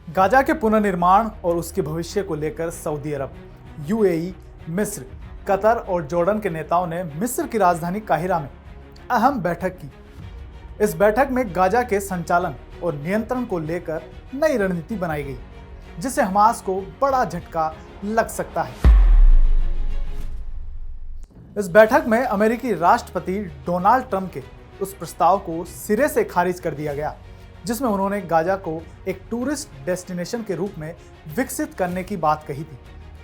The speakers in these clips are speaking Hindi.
गाजा के पुनर्निर्माण और उसके भविष्य को लेकर सऊदी अरब, यूएई, मिस्र, कतर और जॉर्डन के नेताओं ने मिस्र की राजधानी काहिरा में अहम बैठक की। इस बैठक में गाजा के संचालन और नियंत्रण को लेकर नई रणनीति बनाई गई, जिससे हमास को बड़ा झटका लग सकता है। इस बैठक में अमेरिकी राष्ट्रपति डोनाल्ड ट्रंप के उस प्रस्ताव को सिरे से खारिज कर दिया गया, जिसमें उन्होंने गाजा को एक टूरिस्ट डेस्टिनेशन के रूप में विकसित करने की बात कही थी।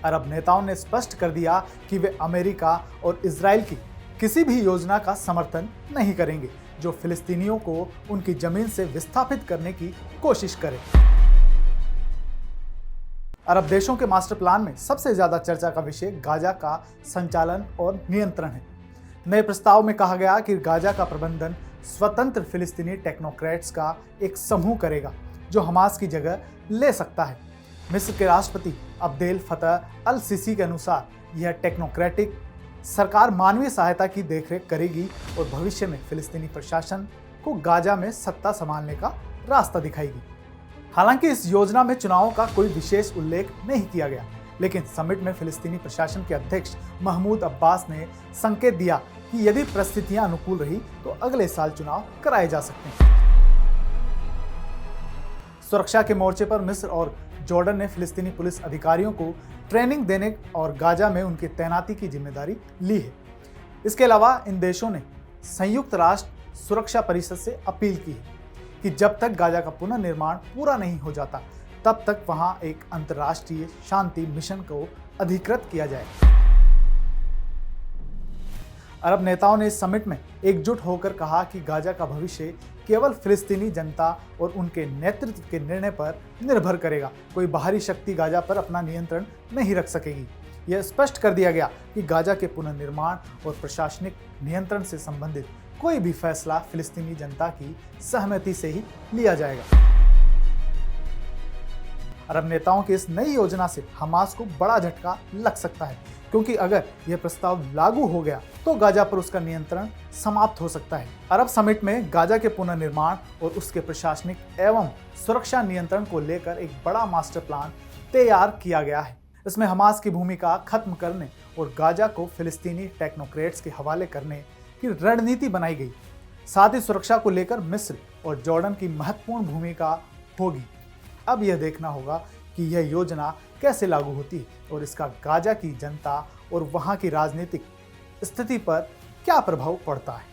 अरब नेताओं ने स्पष्ट कर दिया कि वे अमेरिका और इजराइल की किसी भी योजना का समर्थन नहीं करेंगे जो फिलिस्तीनियों को उनकी जमीन से विस्थापित करने की कोशिश करे। अरब देशों के मास्टर प्लान में सबसे ज्यादा चर्चा का विषय गाजा का संचालन और नियंत्रण है। नए प्रस्ताव में कहा गया कि गाजा का प्रबंधन स्वतंत्र फिलिस्तीनी टेक्नोक्रेट्स का एक समूह करेगा जो हमास की जगह ले सकता है। मिस्र के राष्ट्रपति अब्देल फतह अल सीसी के अनुसार यह टेक्नोक्रेटिक सरकार मानवीय सहायता की देखरेख करेगी और भविष्य में फिलिस्तीनी प्रशासन को गाजा में सत्ता संभालने का रास्ता दिखाएगी। हालांकि इस योजना में चुनावों का कोई विशेष उल्लेख नहीं किया गया, लेकिन समिट में फिलिस्तीनी प्रशासन के अध्यक्ष महमूद अब्बास ने संकेत दिया कि यदि परिस्थितियां अनुकूल रही तो अगले साल चुनाव कराए जा सकते हैं। सुरक्षा के मोर्चे पर मिस्र और जॉर्डन ने फिलिस्तीनी पुलिस अधिकारियों को ट्रेनिंग देने और गाजा में उनकी तैनाती की जिम्मेदारी ली है। इसके अलावा इन देशों ने संयुक्त राष्ट्र सुरक्षा परिषद से अपील की है कि जब तक गाजा का पुनर्निर्माण पूरा नहीं हो जाता तब तक वहां एक अंतर्राष्ट्रीय शांति मिशन को अधिकृत किया जाए। अरब नेताओं ने इस समिट में एकजुट होकर कहा कि गाजा का भविष्य केवल फिलिस्तीनी जनता और उनके नेतृत्व के निर्णय पर निर्भर करेगा। कोई बाहरी शक्ति गाजा पर अपना नियंत्रण नहीं रख सकेगी। यह स्पष्ट कर दिया गया कि गाजा के पुनर्निर्माण और प्रशासनिक नियंत्रण से संबंधित कोई भी फैसला फिलिस्तीनी जनता की सहमति से ही लिया जाएगा। अरब नेताओं की इस नई योजना से हमास को बड़ा झटका लग सकता है, क्योंकि अगर यह प्रस्ताव लागू हो गया तो गाजा पर उसका नियंत्रण समाप्त हो सकता है। अरब समिट में गाजा के पुनर्निर्माण और उसके प्रशासनिक एवं सुरक्षा नियंत्रण को लेकर एक बड़ा मास्टर प्लान तैयार किया गया है। इसमें हमास की भूमिका खत्म करने और गाजा को फिलिस्तीनी टेक्नोक्रेट्स के हवाले करने की रणनीति बनाई गई। साथ ही सुरक्षा को लेकर मिस्र और जॉर्डन की महत्वपूर्ण भूमिका होगी। अब यह देखना होगा कि यह योजना कैसे लागू होती है और इसका गाजा की जनता और वहां की राजनीतिक स्थिति पर क्या प्रभाव पड़ता है।